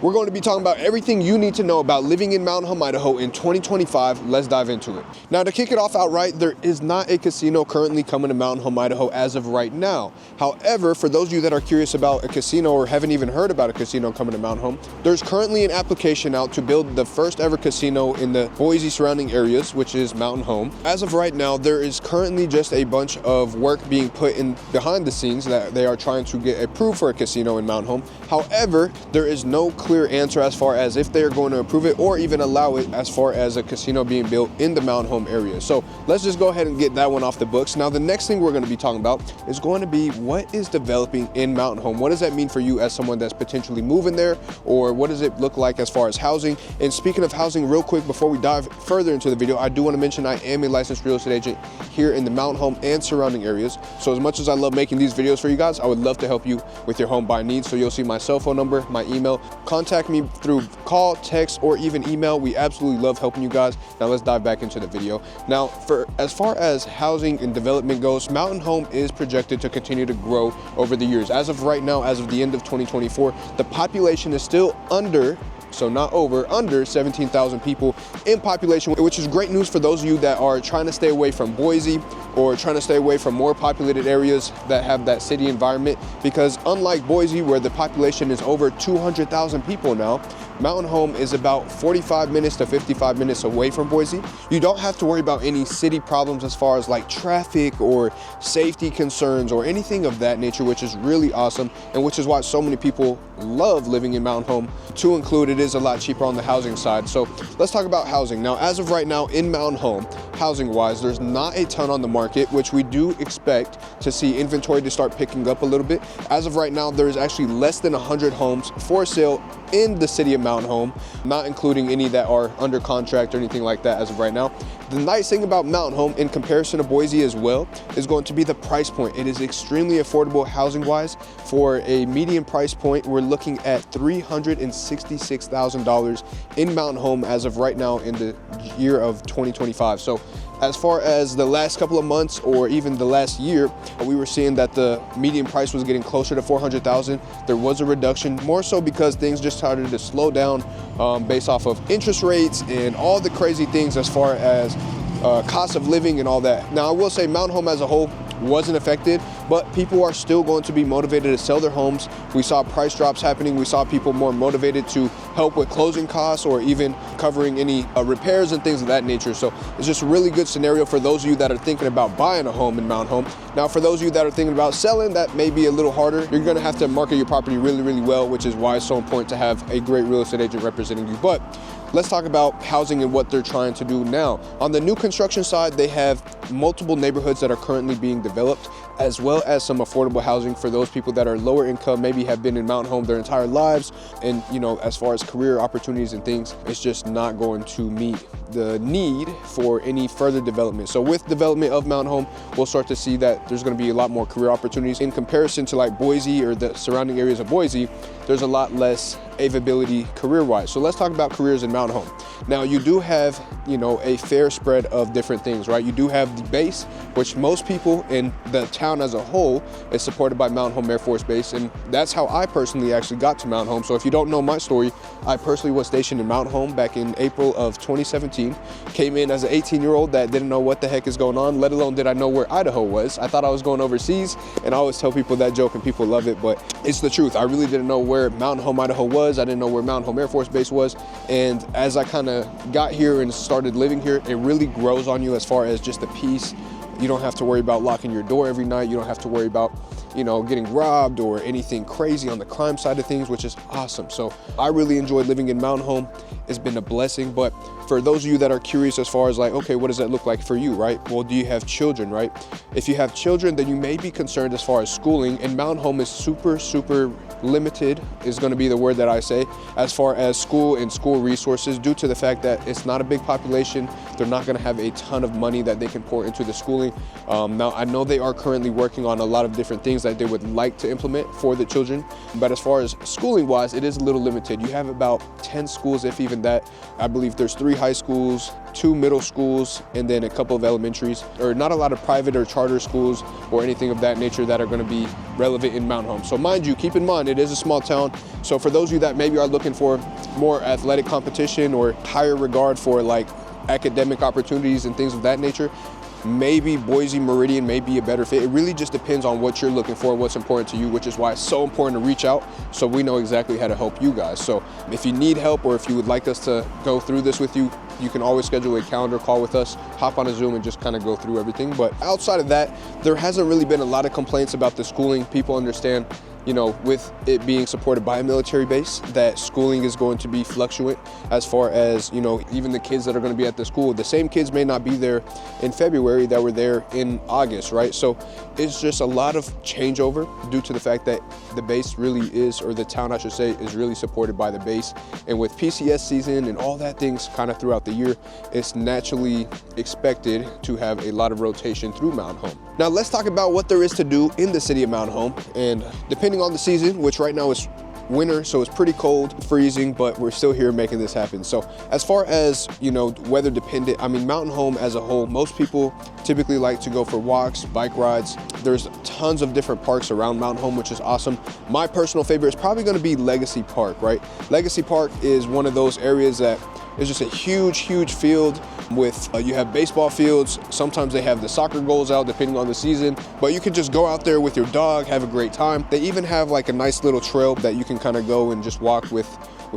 We're going to be talking about everything you need to know about living in Mountain Home, Idaho in 2025. Let's dive into it. Now, to kick it off outright, there is not a casino currently coming to Mountain Home, Idaho as of right now. However, for those of you that are curious about a casino or haven't even heard about a casino coming to Mountain Home, there's currently an application out to build the first ever casino in the Boise surrounding areas, which is Mountain Home. As of right now, there is currently just a bunch of work being put in behind the scenes that they are trying to get approved for a casino in Mountain Home. However, there is no clear answer as far as if they are going to approve it or even allow it as far as a casino being built in the Mountain Home area. So let's just go ahead and get that one off the books. Now, the next thing we're going to be talking about is going to be what is developing in Mountain Home. What does that mean for you as someone that's potentially moving there, or what does it look like as far as housing? And speaking of housing, real quick, before we dive further into the video, I do want to mention I am a licensed real estate agent here in the Mountain Home and surrounding areas. So as much as I love making these videos for you guys, I would love to help you with your home buying needs. So you'll see my cell phone number, my email. Contact me through call, text, or even email. We absolutely love helping you guys. Now let's dive back into the video. Now, for as far as housing and development goes, Mountain Home is projected to continue to grow over the years. As of right now, as of the end of 2024, the population is still under 17,000 people in population, which is great news for those of you that are trying to stay away from Boise or trying to stay away from more populated areas that have that city environment, because unlike Boise, where the population is over 200,000 people now, Mountain Home is about 45 minutes to 55 minutes away from Boise. You don't have to worry about any city problems as far as like traffic or safety concerns or anything of that nature, which is really awesome, and which is why so many people love living in Mountain Home. To include, it is a lot cheaper on the housing side. So let's talk about housing. Now, as of right now in Mountain Home, housing wise, there's not a ton on the market, which we do expect to see inventory to start picking up a little bit. As of right now, there is actually less than 100 homes for sale in the city of Mountain Home, not including any that are under contract or anything like that as of right now. The nice thing about Mountain Home in comparison to Boise as well is going to be the price point. It is extremely affordable housing wise. For a median price point, we're looking at $366,000 in Mountain Home as of right now in the year of 2025. So as far as the last couple of months or even the last year, we were seeing that the median price was getting closer to $400,000. There was a reduction, more so because things just started to slow down based off of interest rates and all the crazy things as far as cost of living and all that. Now, I will say Mountain Home as a whole wasn't affected, but people are still going to be motivated to sell their homes. We saw price drops happening. We saw people more motivated to help with closing costs or even covering any repairs and things of that nature. So it's just a really good scenario for those of you that are thinking about buying a home in Mountain Home. Now, for those of you that are thinking about selling, that may be a little harder. You're going to have to market your property really, really well, which is why it's so important to have a great real estate agent representing you. But let's talk about housing and what they're trying to do now. On the new construction side, they have multiple neighborhoods that are currently being developed, as well as some affordable housing for those people that are lower income, maybe have been in Mountain Home their entire lives. And, you know, as far as career opportunities and things, it's just not going to meet the need for any further development. So with development of Mountain Home, we'll start to see that there's going to be a lot more career opportunities in comparison to like Boise or the surrounding areas of Boise. There's a lot less availability career-wise. So let's talk about careers in Mountain Home. Now, you do have, you know, a fair spread of different things, right? You do have the base, which most people in the town as a whole is supported by Mountain Home Air Force Base, and that's how I personally actually got to Mountain Home. So if you don't know my story, I personally was stationed in Mountain Home back in April of 2017. Came in as an 18-year-old that didn't know what the heck is going on, let alone did I know where Idaho was. I thought I was going overseas, and I always tell people that joke and people love it, but it's the truth. I really didn't know where Mountain Home, Idaho was. I didn't know where Mountain Home Air Force Base was. And as I kind of got here and started living here, it really grows on you as far as just the peace. You don't have to worry about locking your door every night. You don't have to worry about, you know, getting robbed or anything crazy on the crime side of things, which is awesome. So I really enjoyed living in Mountain Home. It's been a blessing. But for those of you that are curious as far as like, okay, what does that look like for you, right? Well, do you have children, right? If you have children, then you may be concerned as far as schooling, and Mountain Home is super limited, is going to be the word that I say, as far as school and school resources, due to the fact that it's not a big population. They're not going to have a ton of money that they can pour into the schooling. Now, I know they are currently working on a lot of different things that they would like to implement for the children. But as far as schooling wise, it is a little limited. You have about 10 schools, if even that. I believe there's 3 high schools, 2 middle schools, and then a couple of elementaries, or not a lot of private or charter schools or anything of that nature that are going to be relevant in Mountain Home. So mind you, keep in mind, it is a small town. So for those of you that maybe are looking for more athletic competition or higher regard for like academic opportunities and things of that nature, maybe Boise Meridian may be a better fit. It really just depends on what you're looking for, what's important to you, which is why it's so important to reach out so we know exactly how to help you guys. So if you need help or if you would like us to go through this with you, you can always schedule a calendar call with us, hop on a Zoom and just kind of go through everything. But outside of that, there hasn't really been a lot of complaints about the schooling. People understand, you know, with it being supported by a military base, that schooling is going to be fluctuant as far as, you know, even the kids that are going to be at the school. The same kids may not be there in February that were there in August, right? So it's just a lot of changeover due to the fact that the base really is, or the town I should say, is really supported by the base. And with PCS season and all that things kind of throughout the year, it's naturally expected to have a lot of rotation through Mountain Home. Now let's talk about what there is to do in the city of Mountain Home. And depending on the season, which right now is winter, so it's pretty cold, freezing, but we're still here making this happen. So as far as, you know, weather dependent, I mean, Mountain Home as a whole, most people typically like to go for walks, bike rides. There's tons of different parks around Mountain Home, which is awesome. My personal favorite is probably going to be Legacy Park, right? Legacy Park is one of those areas that is just a huge field with, you have baseball fields. Sometimes they have the soccer goals out depending on the season, but you can just go out there with your dog, have a great time. They even have like a nice little trail that you can kind of go and just walk with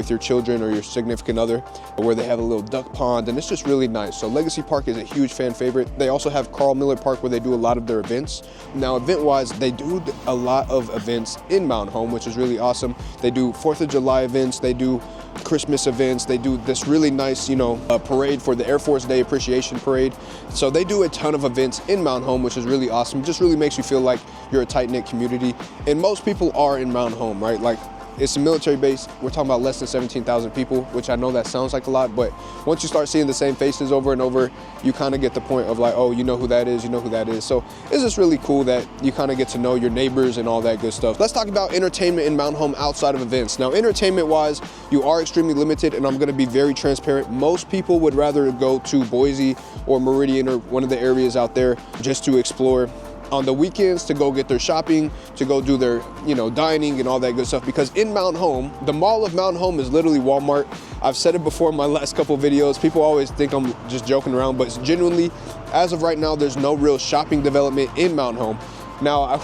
your children or your significant other, where they have a little duck pond, and it's just really nice. So Legacy Park is a huge fan favorite. They also have Carl Miller Park where they do a lot of their events. Now event wise, they do a lot of events in Mountain Home, which is really awesome. They do 4th of July events, they do Christmas events, they do this really nice, you know, parade for the Air Force Day Appreciation Parade. So they do a ton of events in Mountain Home, which is really awesome. Just really makes you feel like you're a tight-knit community. And most people are in Mountain Home, right? Like, it's a military base. We're talking about less than 17,000 people, which I know that sounds like a lot, but once you start seeing the same faces over and over, you kind of get the point of like, oh, you know who that is, you know who that is. So it's just really cool that you kind of get to know your neighbors and all that good stuff. Let's talk about entertainment in Mountain Home outside of events. Now, entertainment-wise, you are extremely limited, and I'm gonna be very transparent. Most people would rather go to Boise or Meridian or one of the areas out there just to explore on the weekends, to go get their shopping, to go do their, you know, dining and all that good stuff. Because in Mountain Home, the mall of Mountain Home is literally Walmart. I've said it before in my last couple of videos. People always think I'm just joking around, but it's genuinely, as of right now, there's no real shopping development in Mountain Home. Now,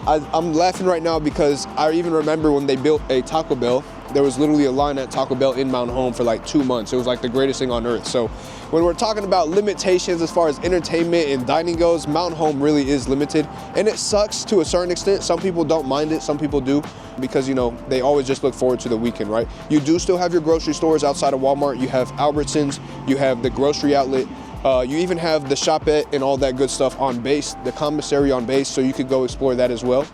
I'm laughing right now because I even remember when they built a Taco Bell. There was literally a line at Taco Bell in Mountain Home for like 2 months. It was like the greatest thing on earth. So when we're talking about limitations as far as entertainment and dining goes, Mountain Home really is limited. And it sucks to a certain extent. Some people don't mind it, some people do, because, you know, they always just look forward to the weekend, right? You do still have your grocery stores outside of Walmart. You have Albertsons, you have the grocery outlet. You even have the Shopette and all that good stuff on base, the commissary on base, so you could go explore that as well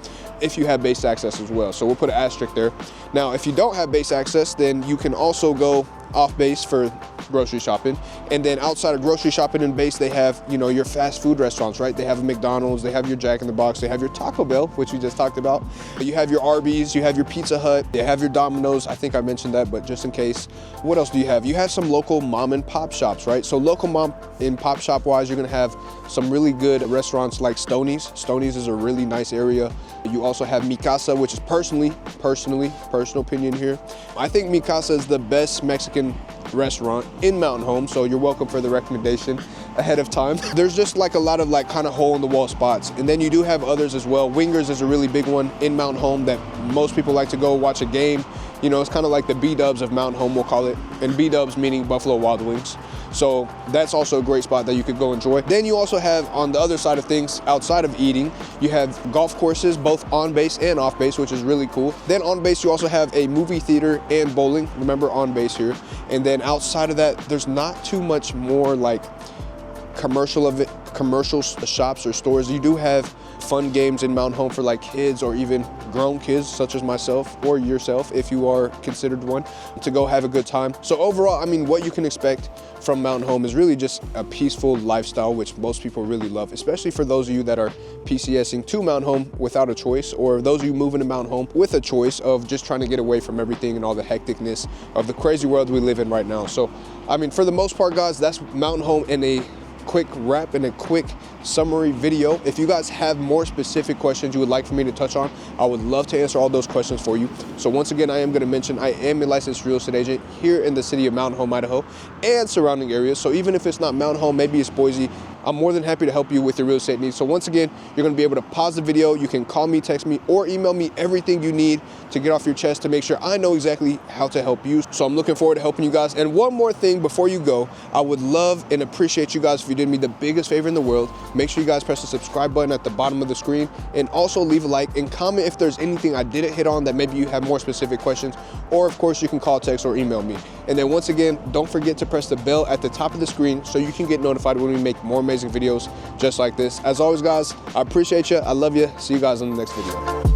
if you have base access as well. So we'll put an asterisk there. Now, if you don't have base access, then you can also go off base for grocery shopping. And then outside of grocery shopping and base, they have, you know, your fast food restaurants, right? They have a McDonald's, they have your Jack in the Box, they have your Taco Bell, which we just talked about. You have your Arby's, you have your Pizza Hut, you have your Domino's. I think I mentioned that, but just in case. What else do you have? You have some local mom and pop shops, right? So local mom and pop shop wise, you're gonna have some really good restaurants like Stoney's. Stoney's is a really nice area. You also have Mikasa, which is personal opinion here, I think Mikasa is the best Mexican restaurant in Mountain Home, so you're welcome for the recommendation ahead of time. There's just like a lot of like kind of hole in the wall spots, and then you do have others as well. Wingers is a really big one in Mountain Home that most people like to go watch a game. You know, it's kind of like the B-dubs of Mountain Home, we'll call it, and B-dubs meaning Buffalo Wild Wings. So that's also a great spot that you could go enjoy. Then you also have, on the other side of things, outside of eating, you have golf courses, both on base and off base, which is really cool. Then on base, you also have a movie theater and bowling. Remember, on base here. And then outside of that, there's not too much more like commercial shops or stores. You do have fun games in Mountain Home for like kids or even grown kids such as myself or yourself if you are considered one, to go have a good time. So overall, I mean, what you can expect from Mountain Home is really just a peaceful lifestyle, which most people really love, especially for those of you that are PCSing to Mountain Home without a choice, or those of you moving to Mountain Home with a choice of just trying to get away from everything and all the hecticness of the crazy world we live in right now. So, I mean, for the most part, guys, that's Mountain Home in a quick wrap and a quick summary video. If you guys have more specific questions you would like for me to touch on, I would love to answer all those questions for you. So once again, I am going to mention I am a licensed real estate agent here in the city of Mountain Home, Idaho, and surrounding areas. So even if it's not Mountain Home, maybe it's Boise, I'm more than happy to help you with your real estate needs. So once again, you're going to be able to pause the video. You can call me, text me, or email me everything you need to get off your chest to make sure I know exactly how to help you. So I'm looking forward to helping you guys. And one more thing before you go, I would love and appreciate you guys if you did me the biggest favor in the world. Make sure you guys press the subscribe button at the bottom of the screen, and also leave a like and comment if there's anything I didn't hit on that maybe you have more specific questions, or of course you can call, text, or email me. And then once again, don't forget to press the bell at the top of the screen so you can get notified when we make more amazing videos just like this. As always, guys, I appreciate you. I love you. See you guys in the next video.